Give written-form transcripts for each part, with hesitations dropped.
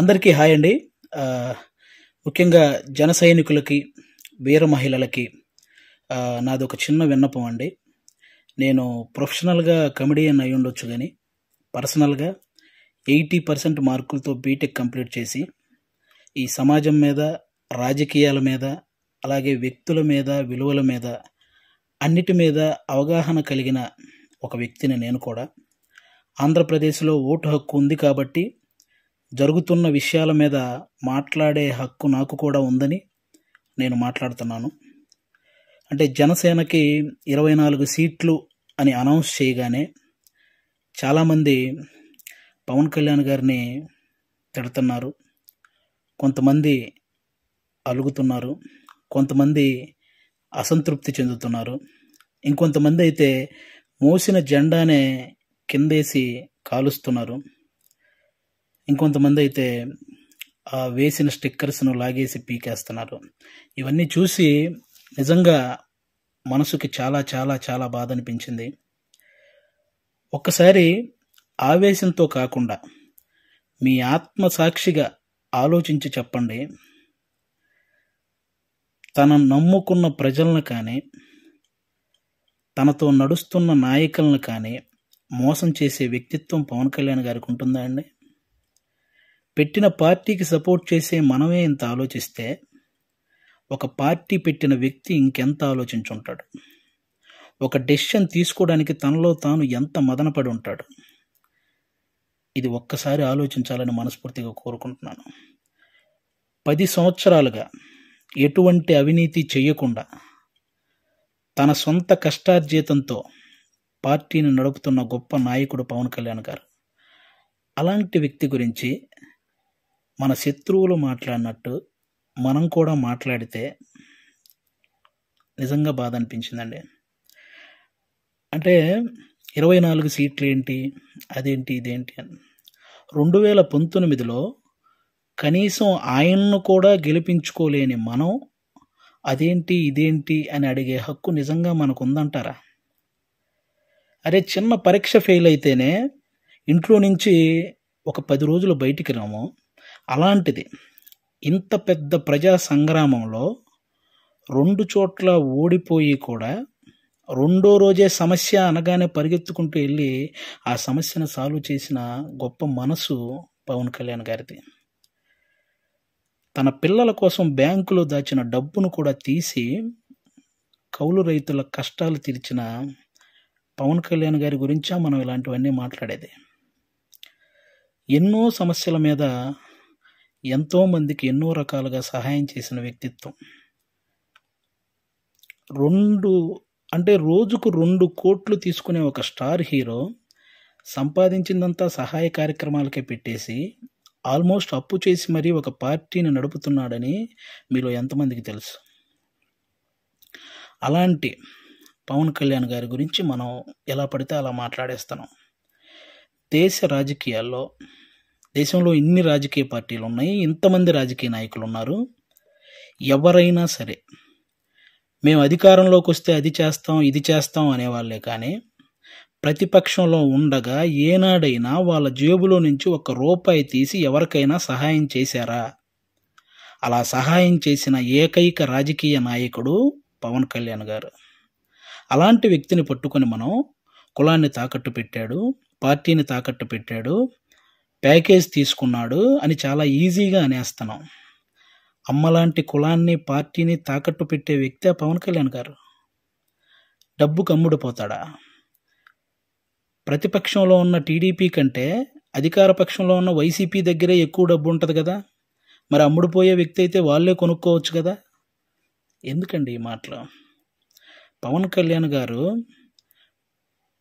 అందరికీ హాయ్ అండి. ఆహ్, ముఖ్యంగా జన సైనికులకి, వీర మహిళలకి నాదొక చిన్న విన్నపం అండి. నేను ప్రొఫెషనల్‌గా కమెడియన్ అయ్యుండొచ్చు గానీ, పర్సనల్‌గా 80% మార్కులతో బీటెక్ కంప్లీట్ చేసి, ఈ సమాజం మీద, రాజకీయాల మీద, అలాగే వ్యక్తుల మీద, విలువల మీద, అన్నిటి మీద అవగాహన కలిగిన ఒక వ్యక్తిని నేను కూడా. ఆంధ్రప్రదేశ్‌లో ఓటు హక్కు ఉంది కాబట్టి జరుగుతున్న విషయాల మీద మాట్లాడే హక్కు నాకు కూడా ఉందని నేను మాట్లాడుతున్నాను. అంటే జనసేనకి 24 సీట్లు అని అనౌన్స్ చేయగానే చాలామంది పవన్ కళ్యాణ్ గారిని తిడుతున్నారు. కొంతమంది అలుగుతున్నారు. కొంతమంది అసంతృప్తి చెందుతున్నారు. ఇంకొంతమంది అయితే మోసిన జెండానే కిందేసి కాలుస్తున్నారు. ఇంకొంతమంది అయితే వేసిన స్టిక్కర్స్‌ను లాగేసి పీకేస్తున్నారు. ఇవన్నీ చూసి నిజంగా మనసుకి చాలా చాలా చాలా బాధ అనిపించింది. ఒక్కసారి ఆవేశంతో కాకుండా మీ ఆత్మసాక్షిగా ఆలోచించి చెప్పండి. తన నమ్ముకున్న ప్రజలను కానీ, తనతో నడుస్తున్న నాయకులను కానీ మోసం చేసే వ్యక్తిత్వం పవన్ కళ్యాణ్ గారికి ఉంటుందా అండి? పెట్టిన పార్టీకి సపోర్ట్ చేసే మనమే ఇంత ఆలోచిస్తే, ఒక పార్టీ పెట్టిన వ్యక్తి ఇంకెంత ఆలోచించుంటాడు? ఒక డెసిషన్ తీసుకోవడానికి తనలో తాను ఎంత మదనపడి ఉంటాడు? ఇది ఒక్కసారి ఆలోచించాలని మనస్ఫూర్తిగా కోరుకుంటున్నాను. 10 సంవత్సరాలుగా ఎటువంటి అవినీతి చేయకుండా తన సొంత కష్టార్జితంతో పార్టీని నడుపుతున్న గొప్ప నాయకుడు పవన్ కళ్యాణ్ గారు. అలాంటి వ్యక్తి గురించి మన శత్రువులు మాట్లాడినట్టు మనం కూడా మాట్లాడితే నిజంగా బాధ అనిపించిందండి. అంటే 24 సీట్లు ఏంటి, అదేంటి, ఇదేంటి అని 2019లో కనీసం ఆయన్ను కూడా గెలిపించుకోలేని మనం అదేంటి, ఇదేంటి అని అడిగే హక్కు నిజంగా మనకు ఉందంటారా? అరే, చిన్న పరీక్ష ఫెయిల్ అయితేనే ఇంట్లో నుంచి ఒక 10 రోజులు బయటికి రాము. అలాంటిది ఇంత పెద్ద ప్రజా సంగ్రామంలో 2 చోట్ల ఓడిపోయి కూడా రెండో రోజే సమస్య అనగానే పరిగెత్తుకుంటూ వెళ్ళి ఆ సమస్యను సాల్వ్ చేసిన గొప్ప మనసు పవన్ కళ్యాణ్ గారిది. తన పిల్లల కోసం బ్యాంకులో దాచిన డబ్బును కూడా తీసి కౌలు రైతుల కష్టాలు తీర్చిన పవన్ కళ్యాణ్ గారి గురించా మనం ఇలాంటివన్నీ మాట్లాడేది? ఎన్నో సమస్యల మీద ఎంతోమందికి ఎన్నో రకాలుగా సహాయం చేసిన వ్యక్తిత్వం. రోజుకు 2 కోట్లు తీసుకునే ఒక స్టార్ హీరో సంపాదించిందంతా సహాయ కార్యక్రమాలకే పెట్టేసి ఆల్మోస్ట్ అప్పు చేసి మరీ ఒక పార్టీని నడుపుతున్నాడని మీలో ఎంతమందికి తెలుసు? అలాంటి పవన్ కళ్యాణ్ గారి గురించి మనం ఎలా పడితే అలా మాట్లాడేస్తున్నాం. దేశంలో ఇన్ని రాజకీయ పార్టీలు ఉన్నాయి, ఇంతమంది రాజకీయ నాయకులు ఉన్నారు. ఎవరైనా సరే మేము అధికారంలోకి వస్తే అది చేస్తాం, ఇది చేస్తాం అనేవాళ్ళే కానీ ప్రతిపక్షంలో ఉండగా ఏనాడైనా వాళ్ళ జేబులో నుంచి ₹1 తీసి ఎవరికైనా సహాయం చేశారా? అలా సహాయం చేసిన ఏకైక రాజకీయ నాయకుడు పవన్ కళ్యాణ్ గారు. అలాంటి వ్యక్తిని పట్టుకొని మనం కులాన్ని తాకట్టు పెట్టాడు, పార్టీని తాకట్టు పెట్టాడు, ప్యాకేజ్ తీసుకున్నాడు అని చాలా ఈజీగా అనేస్తున్నాం. అమ్మలాంటి కులాన్ని, పార్టీని తాకట్టు పెట్టే వ్యక్తే పవన్ కళ్యాణ్ గారు. డబ్బుకు అమ్ముడుపోతాడా? ప్రతిపక్షంలో ఉన్న టీడీపీ కంటే అధికార పక్షంలో ఉన్న వైసీపీ దగ్గరే ఎక్కువ డబ్బు ఉంటుంది కదా. మరి అమ్ముడుపోయే వ్యక్తి అయితే వాళ్ళే కొనుక్కోవచ్చు కదా. ఎందుకండి ఈ మాటలు? పవన్ కళ్యాణ్ గారు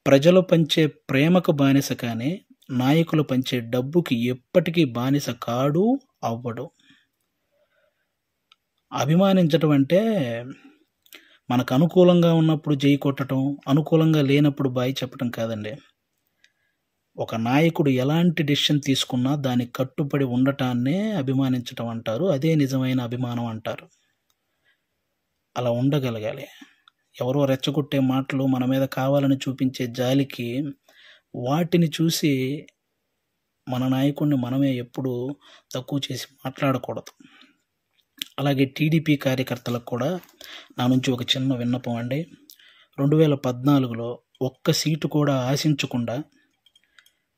ప్రజలు పంచే ప్రేమకు బానిస కానీ నాయకులు పంచే డబ్బుకి ఎప్పటికీ బానిస కాడు, అవ్వడు. అభిమానించటం అంటే మనకు అనుకూలంగా ఉన్నప్పుడు జై కొట్టడం, అనుకూలంగా లేనప్పుడు బాయ్ చెప్పడం కాదండి. ఒక నాయకుడు ఎలాంటి డెసిషన్ తీసుకున్నా దానికి కట్టుబడి ఉండటాన్నే అభిమానించటం అంటారు. అదే నిజమైన అభిమానం అంటారు. అలా ఉండగలగాలి. ఎవరో రెచ్చగొట్టే మాటలు, మన మీద కావాలని చూపించే జాలికి వాటిని చూసి మన నాయకుడిని మనమే ఎప్పుడు తక్కువ చేసి మాట్లాడకూడదు. అలాగే టీడీపీ కార్యకర్తలకు కూడా నా నుంచి ఒక చిన్న విన్నపం అండి. 2014లో ఒక్క సీటు కూడా ఆశించకుండా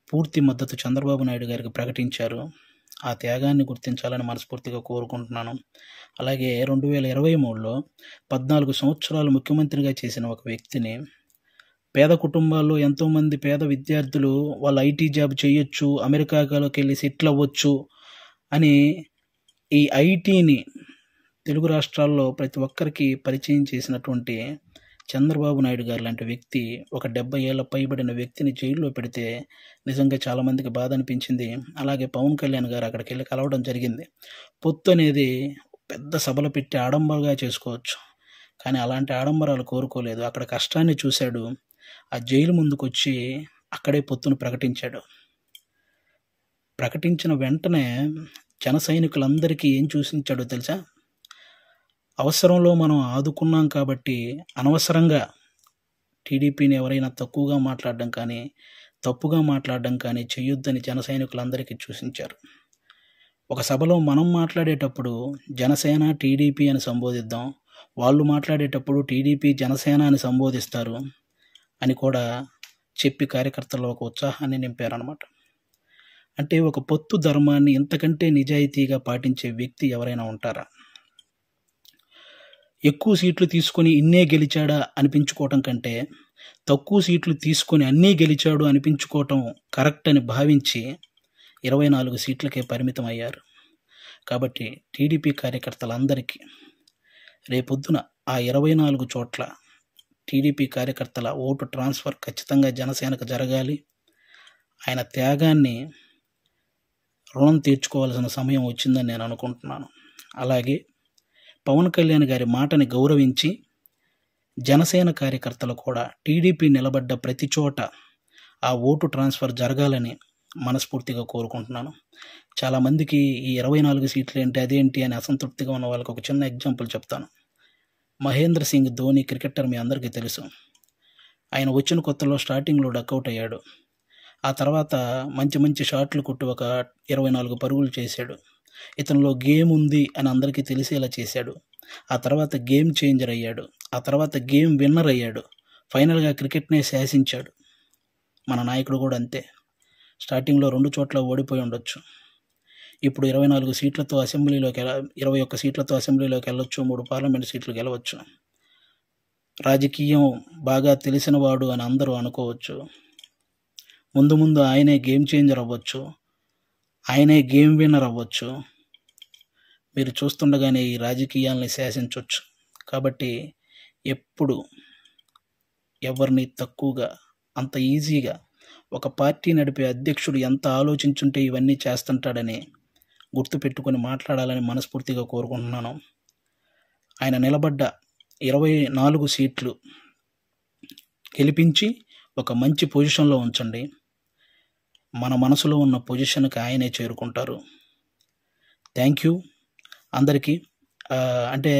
పూర్తి మద్దతు చంద్రబాబు నాయుడు గారికి ప్రకటించారు. ఆ త్యాగాన్ని గుర్తించాలని మనస్ఫూర్తిగా కోరుకుంటున్నాను. అలాగే 2023లో 14 సంవత్సరాలు ముఖ్యమంత్రిగా చేసిన ఒక వ్యక్తిని, పేద కుటుంబాల్లో ఎంతోమంది పేద విద్యార్థులు వాళ్ళు ఐటీ జాబ్ చేయొచ్చు, అమెరికాలోకి వెళ్ళి సెటిల్ అవ్వచ్చు అని ఈ ఐటీని తెలుగు రాష్ట్రాల్లో ప్రతి ఒక్కరికి పరిచయం చేసినటువంటి చంద్రబాబు నాయుడు గారు లాంటి వ్యక్తి ఒక 70 ఏళ్ళ పైబడిన వ్యక్తిని జైల్లో పెడితే నిజంగా చాలామందికి బాధ అనిపించింది. అలాగే పవన్ కళ్యాణ్ గారు అక్కడికి వెళ్ళి కలవడం జరిగింది. పొత్తు అనేది పెద్ద సభలు పెట్టి ఆడంబరంగా చేసుకోవచ్చు, కానీ అలాంటి ఆడంబరాలు కోరుకోలేదు. అక్కడ కష్టాన్ని చూశాడు. ఆ జైలు ముందుకు వచ్చి అక్కడే పొత్తును ప్రకటించాడు. ప్రకటించిన వెంటనే జన సైనికులందరికీ ఏం చూసించాడో తెలుసా? అవసరంలో మనం ఆదుకున్నాం కాబట్టి అనవసరంగా టీడీపీని ఎవరైనా తక్కువగా మాట్లాడడం కానీ తప్పుగా మాట్లాడడం కానీ చేయొద్దని జన సైనికులందరికీ చూసించారు. ఒక సభలో మనం మాట్లాడేటప్పుడు జనసేన టీడీపీ అని సంబోధిద్దాం, వాళ్ళు మాట్లాడేటప్పుడు టీడీపీ జనసేన అని సంబోధిస్తారు అని కూడా చెప్పి కార్యకర్తల్లో ఒక ఉత్సాహాన్ని నింపారనమాట. అంటే ఒక పొత్తు ధర్మాన్ని ఇంతకంటే నిజాయితీగా పాటించే వ్యక్తి ఎవరైనా ఉంటారా? ఎక్కువ సీట్లు తీసుకొని ఇన్నే గెలిచాడా అనిపించుకోవటం కంటే తక్కువ సీట్లు తీసుకొని అన్నీ గెలిచాడు అనిపించుకోవటం కరెక్ట్ అని భావించి 24 సీట్లకే పరిమితం అయ్యారు. కాబట్టి టీడీపీ కార్యకర్తలందరికీ రేపొద్దున ఆ 24 చోట్ల టీడీపీ కార్యకర్తల ఓటు ట్రాన్స్ఫర్ ఖచ్చితంగా జనసేనకు జరగాలి. ఆయన త్యాగాన్ని రుణం తీర్చుకోవాల్సిన సమయం వచ్చిందని నేను అనుకుంటున్నాను. అలాగే పవన్ కళ్యాణ్ గారి మాటని గౌరవించి జనసేన కార్యకర్తలు కూడా టీడీపీ నిలబడ్డ ప్రతి చోట ఆ ఓటు ట్రాన్స్ఫర్ జరగాలని మనస్ఫూర్తిగా కోరుకుంటున్నాను. చాలామందికి ఈ 24 సీట్లు ఏంటి అదేంటి అని అసంతృప్తిగా ఉన్న వాళ్ళకి ఒక చిన్న ఎగ్జాంపుల్ చెప్తాను. మహేంద్ర సింగ్ ధోని క్రికెటర్ మీ అందరికీ తెలుసు. ఆయన వచ్చిన కొత్తలో స్టార్టింగ్లో డక్అవుట్ అయ్యాడు. ఆ తర్వాత మంచి మంచి షాట్లు కొట్టి ఒక 24 పరుగులు చేశాడు. ఇతనిలో గేమ్ ఉంది అని అందరికీ తెలిసేలా చేశాడు. ఆ తర్వాత గేమ్ చేంజర్ అయ్యాడు. ఆ తర్వాత గేమ్ విన్నర్ అయ్యాడు. ఫైనల్గా క్రికెట్నే శాసించాడు. మన నాయకుడు కూడా అంతే. స్టార్టింగ్లో 2 చోట్ల ఓడిపోయి ఉండొచ్చు. ఇప్పుడు 24 సీట్లతో అసెంబ్లీలోకి 21 సీట్లతో అసెంబ్లీలోకి వెళ్ళొచ్చు, 3 పార్లమెంట్ సీట్లు గెలవచ్చు. రాజకీయం బాగా తెలిసినవాడు అని అందరూ అనుకోవచ్చు. ముందు ముందు ఆయనే గేమ్ చేంజర్ అవ్వచ్చు, ఆయనే గేమ్ విన్నర్ అవ్వచ్చు. మీరు చూస్తుండగానే ఈ రాజకీయాల్ని శాసించవచ్చు. కాబట్టి ఎప్పుడు ఎవరిని తక్కువగా అంత ఈజీగా ఒక పార్టీ నడిపే అధ్యక్షుడు ఎంత ఆలోచించుంటే ఇవన్నీ చేస్తుంటాడని గుర్తుపెట్టుకొని మాట్లాడాలని మనస్ఫూర్తిగా కోరుకుంటున్నాను. ఆయన నిలబడ్డ 24 సీట్లు గెలిపించి ఒక మంచి పొజిషన్లో ఉంచండి. మన మనసులో ఉన్న పొజిషన్కి ఆయనే చేరుకుంటారు. థ్యాంక్ యూ అందరికీ. అంటే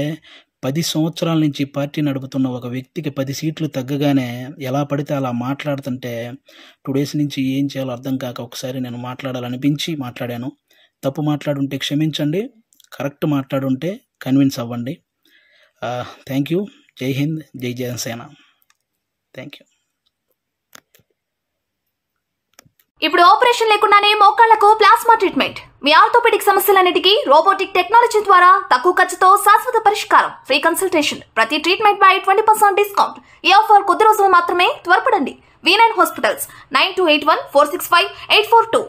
10 సంవత్సరాల నుంచి పార్టీ నడుపుతున్న ఒక వ్యక్తికి 10 సీట్లు తగ్గగానే ఎలా పడితే అలా మాట్లాడుతుంటే 2 డేస్ నుంచి ఏం చేయాలో అర్థం కాక ఒకసారి నేను మాట్లాడాలనిపించి మాట్లాడాను. తప్పు మాట్లాడుంటే క్షమించండి, కరెక్ట్ మాట్లాడుంటే కన్విన్స్ అవ్వండి. Thank you. జై హింద్, జై జనసేన. Thank you. ఇప్పుడు ఆపరేషన్ లేకుండానే మోకాళ్లకు ప్లాస్మా ట్రీట్మెంట్. మీ ఆర్థోపెడిక్ సమస్యలన్నిటికీ రోబోటిక్ టెక్నాలజీ ద్వారా తక్కువ ఖర్చుతో శాశ్వత పరిష్కారం. Free consultation. ప్రతి ట్రీట్మెంట్ పై 20% డిస్కౌంట్. ఈ ఆఫర్ కొద్ది రోజులు మాత్రమే. త్వరపడండి. V9 hospitals 9281465842.